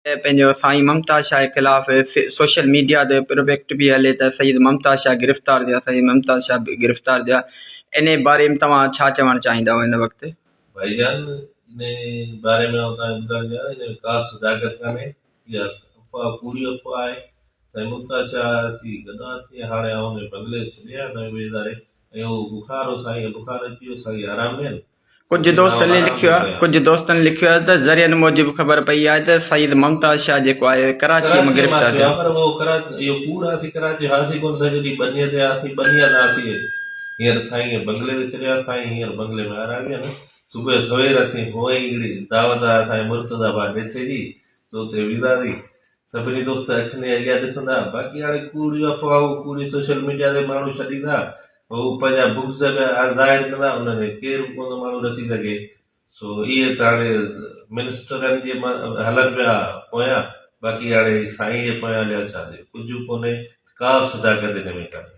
पंहिंजो साईं मुमताज़ शाह जे ख़िलाफ़ सोशल मीडिया ते प्रोजेक्ट बि हले त सईद मुमताज़ शाह गिरफ़्तार थिया, सईद मुमताज़ शाह बि गिरफ़्तार थिया। इन बारे में तव्हां छा चवणु चाहींदव हिन वक़्तु? भाईजान, इन बारे में ॿुधाइण इन का सदाकत कान्हे, इहा अफ़वाह पूरी अफ़वाह आहे। साईं मुमताज़ शाह असीं गॾु हुआसीं, हाणे हुन बदिले छॾिया 2000 ऐं उहो बुखार हो साईं, बुखार अची वियो साईं, आराम में कुझु दोस्तनि लिखियो आहे त ज़रियनि मूजिबि ख़बर पई आहे त सईद मुमताज़ शाह जेको आहे कराची में गिरफ़्तार थियो। पर उहो कराची, इहो कूड़ आहे। कराची हासी कोन सॼी बनीअ ते हासी, बनीअ ते हासी हींअर साईं बंगले ते छॾिया। साईं हींअर बंगले में आराम आहे न। सुबुह सवेर असीं हुअं ई हिकिड़ी दावत आहे असांजे मुर्तज़ा डेथे जी, त उते वेंदासीं। सभिनी दोस्त अखियुनि जे अॻियां ॾिसंदा। बाक़ी हाणे कूड़ियूं अफ़वाहूं कूड़ी सोशल मीडिया ते माण्हू छॾींदा, हू पंहिंजा बुक्स ज़ाहिर कंदा, उनमें केरु कोन माण्हू ॾिसी सघे। सो इहे त हाणे मिनिस्टरनि जे हलनि पिया पोयां, बाक़ी हाणे साईं जे पोयां हलिया छा, कुझु कोन्हे, का सदाकत हिन में कान्हे।